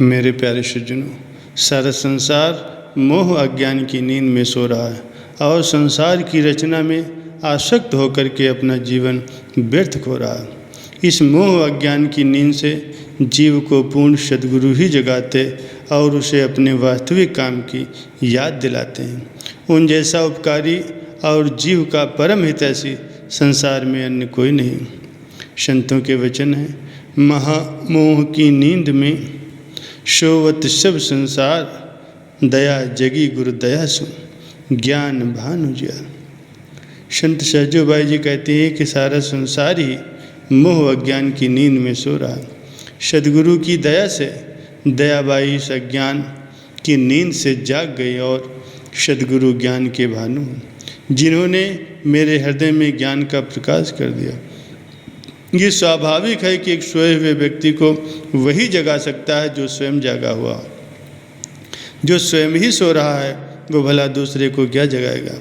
मेरे प्यारे सज्जनों, सारा संसार मोह अज्ञान की नींद में सो रहा है और संसार की रचना में आसक्त होकर के अपना जीवन व्यर्थ खो रहा है। इस मोह अज्ञान की नींद से जीव को पूर्ण सद्गुरु ही जगाते और उसे अपने वास्तविक काम की याद दिलाते हैं। उन जैसा उपकारी और जीव का परम हितैषी संसार में अन्य कोई नहीं। संतों के वचन हैं, महामोह की नींद में सोवत सब संसार, दया जगी गुरु दया सु ज्ञान भानु ज्यार। संत सहजो भाई जी कहते हैं कि सारा संसार ही मोह अज्ञान की नींद में सो रहा है। सद्गुरु की दया से दयाबाई इस अज्ञान की नींद से जाग गई और सद्गुरु ज्ञान के भानु जिन्होंने मेरे हृदय में ज्ञान का प्रकाश कर दिया। ये स्वाभाविक है कि एक सोए हुए व्यक्ति को वही जगा सकता है जो स्वयं जागा हुआ। जो स्वयं ही सो रहा है वो भला दूसरे को क्या जगाएगा।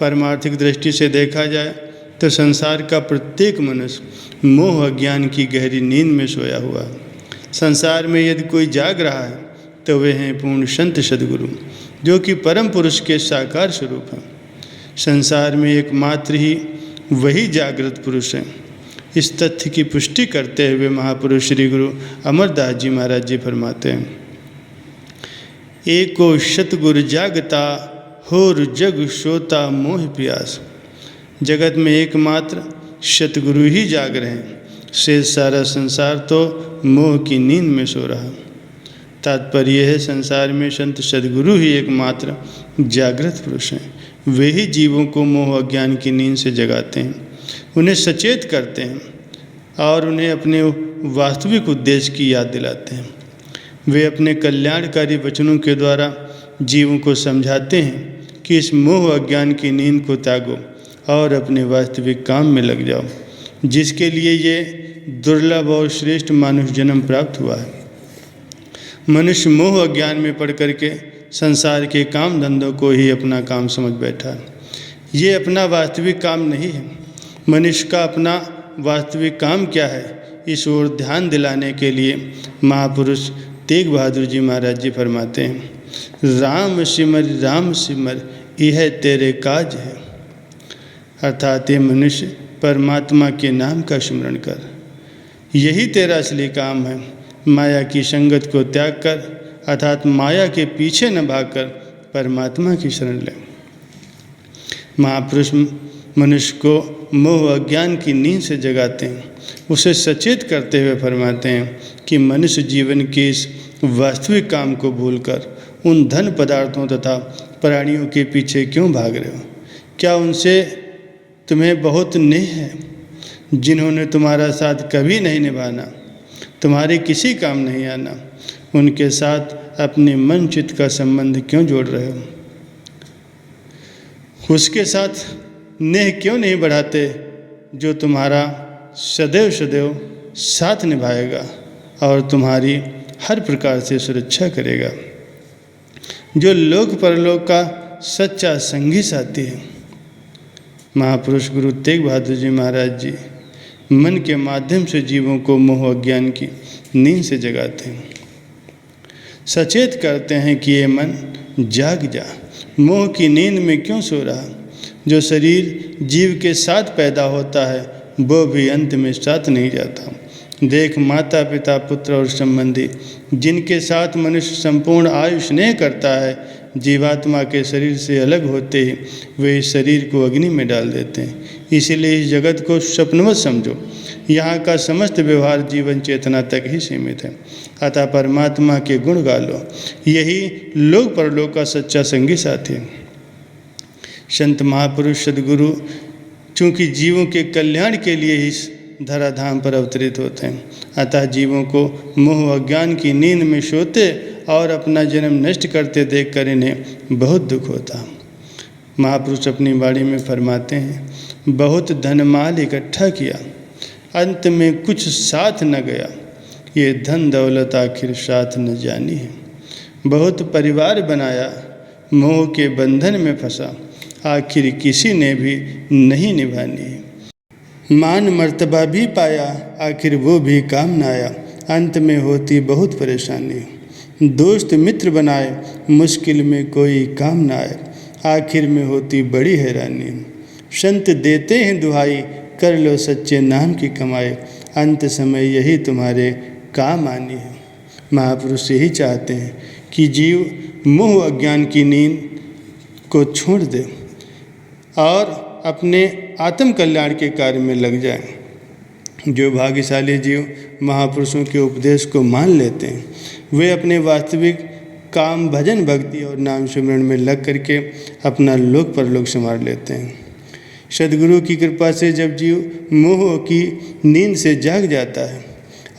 पारमार्थिक दृष्टि से देखा जाए तो संसार का प्रत्येक मनुष्य मोह अज्ञान की गहरी नींद में सोया हुआ है। संसार में यदि कोई जाग रहा है तो वे हैं पूर्ण संत सद्गुरु, जो कि परम पुरुष के साकार स्वरूप हैं। संसार में एकमात्र ही वही जागृत पुरुष हैं। इस तथ्य की पुष्टि करते हुए महापुरुष श्री गुरु अमरदास जी महाराज जी फरमाते हैं, एको सतगुरु जागता होर जग सोता मोह प्यास। जगत में एकमात्र सतगुरु ही जाग रहे हैं, शेष सारा संसार तो मोह की नींद में सो रहा। तात्पर्य है, संसार में संत सद्गुरु ही एकमात्र जागृत पुरुष हैं। वे ही जीवों को मोह अज्ञान की नींद से जगाते हैं, उन्हें सचेत करते हैं और उन्हें अपने वास्तविक उद्देश्य की याद दिलाते हैं। वे अपने कल्याणकारी वचनों के द्वारा जीवों को समझाते हैं कि इस मोह अज्ञान की नींद को त्यागो और अपने वास्तविक काम में लग जाओ, जिसके लिए ये दुर्लभ और श्रेष्ठ मानुष जन्म प्राप्त हुआ है। मनुष्य मोह अज्ञान में पड़ करके संसार के काम धंधों को ही अपना काम समझ बैठा है। ये अपना वास्तविक काम नहीं है। मनुष्य का अपना वास्तविक काम क्या है, इस ओर ध्यान दिलाने के लिए महापुरुष तेग बहादुर जी महाराज जी फरमाते हैं, राम सिमर यह तेरे काज है। अर्थात ये मनुष्य परमात्मा के नाम का स्मरण कर, यही तेरा असली काम है। माया की संगत को त्याग कर, अर्थात माया के पीछे न भागकर परमात्मा की शरण ले। महापुरुष मनुष्य को मोह अज्ञान की नींद से जगाते हैं, उसे सचेत करते हुए फरमाते हैं कि मनुष्य जीवन के इस वास्तविक काम को भूलकर उन धन पदार्थों तथा प्राणियों के पीछे क्यों भाग रहे हो। क्या उनसे तुम्हें बहुत नेह है, जिन्होंने तुम्हारा साथ कभी नहीं निभाना, तुम्हारे किसी काम नहीं आना। उनके साथ अपने मन चित्त का संबंध क्यों जोड़ रहे हो। उसके साथ नेह क्यों नहीं बढ़ाते जो तुम्हारा सदैव सदैव साथ निभाएगा और तुम्हारी हर प्रकार से सुरक्षा करेगा, जो लोक परलोक का सच्चा संगी साथी है। महापुरुष गुरु तेग बहादुर जी महाराज जी मन के माध्यम से जीवों को मोह अज्ञान की नींद से जगाते हैं, सचेत करते हैं कि ये मन जाग जा, मोह की नींद में क्यों सो रहा। जो शरीर जीव के साथ पैदा होता है वो भी अंत में साथ नहीं जाता। देख, माता पिता पुत्र और संबंधी जिनके साथ मनुष्य संपूर्ण आयु स्नेह करता है, जीवात्मा के शरीर से अलग होते ही वे इस शरीर को अग्नि में डाल देते हैं। इसीलिए इस जगत को स्वप्नवत समझो। यहाँ का समस्त व्यवहार जीवन चेतना तक ही सीमित है। अतः परमात्मा के गुण गा लो, यही लोक परलोक का सच्चा संगी साथी है। संत महापुरुष सद्गुरु चूँकि जीवों के कल्याण के लिए इस धराधाम पर अवतरित होते हैं, अतः जीवों को मोह अज्ञान की नींद में सोते और अपना जन्म नष्ट करते देखकर इन्हें बहुत दुख होता। महापुरुष अपनी वाणी में फरमाते हैं, बहुत धनमाल इकट्ठा किया, अंत में कुछ साथ न गया, ये धन दौलत आखिर साथ न जानी है। बहुत परिवार बनाया, मोह के बंधन में फंसा, आखिर किसी ने भी नहीं निभानी है। मान मर्तबा भी पाया, आखिर वो भी काम न आया, अंत में होती बहुत परेशानी। दोस्त मित्र बनाए मुश्किल में कोई काम ना आए, आखिर में होती बड़ी हैरानी। संत देते हैं दुहाई कर लो सच्चे नाम की कमाई, अंत समय यही तुम्हारे काम आनी है। महापुरुष यही चाहते हैं कि जीव मोह अज्ञान की नींद को छोड़ दे और अपने आत्म कल्याण के कार्य में लग जाए। जो भाग्यशाली जीव महापुरुषों के उपदेश को मान लेते हैं वे अपने वास्तविक काम भजन भक्ति और नाम सिमरन में लग करके अपना लोक परलोक संवार लेते हैं। सद्गुरु की कृपा से जब जीव मोह की नींद से जाग जाता है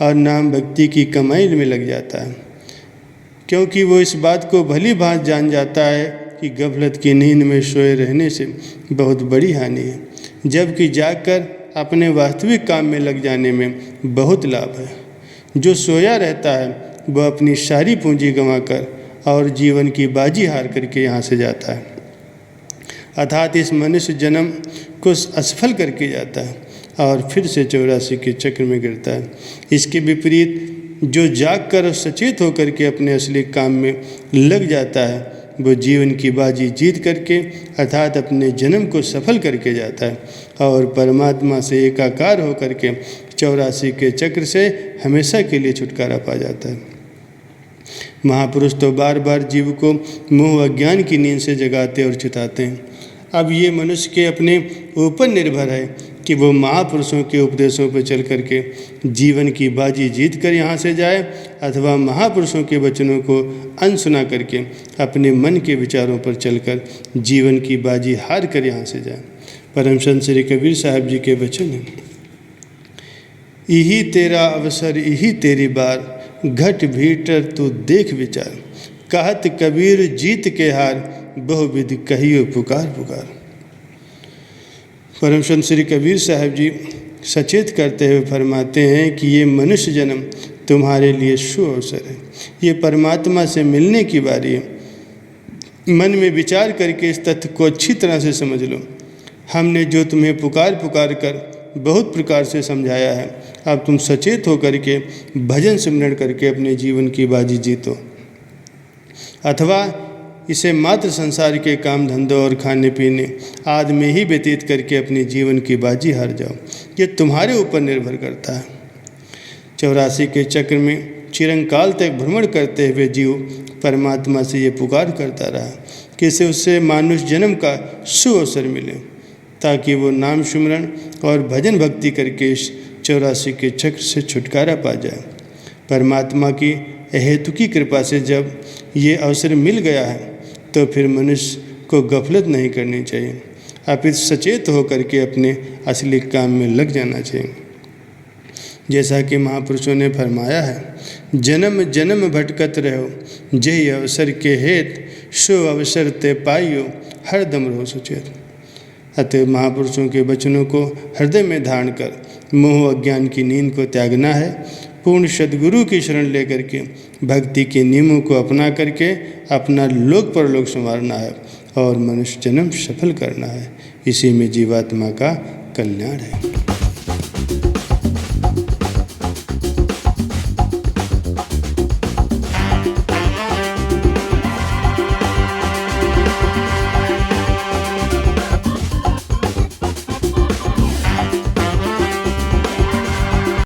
और नाम भक्ति की कमाई में लग जाता है, क्योंकि वो इस बात को भली भांति जान जाता है कि गफलत की नींद में सोए रहने से बहुत बड़ी हानि है, जबकि जागकर अपने वास्तविक काम में लग जाने में बहुत लाभ है। जो सोया रहता है वह अपनी सारी पूंजी गंवाकर और जीवन की बाजी हार करके यहाँ से जाता है, अर्थात इस मनुष्य जन्म को असफल करके जाता है और फिर से 84 के चक्र में गिरता है। इसके विपरीत जो जाग कर और सचेत होकर के अपने असली काम में लग जाता है वो जीवन की बाजी जीत करके अर्थात अपने जन्म को सफल करके जाता है और परमात्मा से एकाकार होकर के 84 के चक्र से हमेशा के लिए छुटकारा पा जाता है। महापुरुष तो बार बार जीव को मोह अज्ञान की नींद से जगाते और चिताते हैं। अब ये मनुष्य के अपने ऊपर निर्भर है कि वो महापुरुषों के उपदेशों पर चल करके जीवन की बाजी जीत कर यहाँ से जाए अथवा महापुरुषों के वचनों को अनसुना करके अपने मन के विचारों पर चलकर जीवन की बाजी हार कर यहाँ से जाए। परम संत श्री कबीर साहब जी के वचन हैं, यही तेरा अवसर यही तेरी बार, घट भीतर तू देख विचार, कहत कबीर जीत के हार, बहुविधि कहियो पुकार पुकार। परम संत श्री कबीर साहब जी सचेत करते हुए फरमाते हैं कि ये मनुष्य जन्म तुम्हारे लिए शुभ अवसर है, ये परमात्मा से मिलने की बारी है। मन में विचार करके इस तथ्य को अच्छी तरह से समझ लो। हमने जो तुम्हें पुकार पुकार कर बहुत प्रकार से समझाया है, अब तुम सचेत होकर के भजन सिमरन करके अपने जीवन की बाजी जीतो, अथवा इसे मात्र संसार के काम धंधों और खाने पीने आदि में ही व्यतीत करके अपने जीवन की बाजी हार जाओ। ये तुम्हारे ऊपर निर्भर करता है। 84 के चक्र में चिरंकाल तक भ्रमण करते हुए जीव परमात्मा से ये पुकार करता रहा कि इसे उससे मानुष जन्म का शुभ अवसर मिले, ताकि वो नाम सिमरन और भजन भक्ति करके इस 84 के चक्र से छुटकारा पा जाए। परमात्मा की अहेतुकी कृपा से जब ये अवसर मिल गया है तो फिर मनुष्य को गफलत नहीं करनी चाहिए, अपितु सचेत होकर के अपने असली काम में लग जाना चाहिए। जैसा कि महापुरुषों ने फरमाया है, जन्म जन्म भटकत रहो, जय अवसर के हेत, शुभ अवसर ते पाइयो, हरदम रहो सुचेत। अतः महापुरुषों के वचनों को हृदय में धारण कर मोह अज्ञान की नींद को त्यागना है, पूर्ण सद्गुरु की शरण लेकर के भक्ति के नियमों को अपना करके अपना लोक परलोक संवारना है और मनुष्य जन्म सफल करना है। इसी में जीवात्मा का कल्याण है।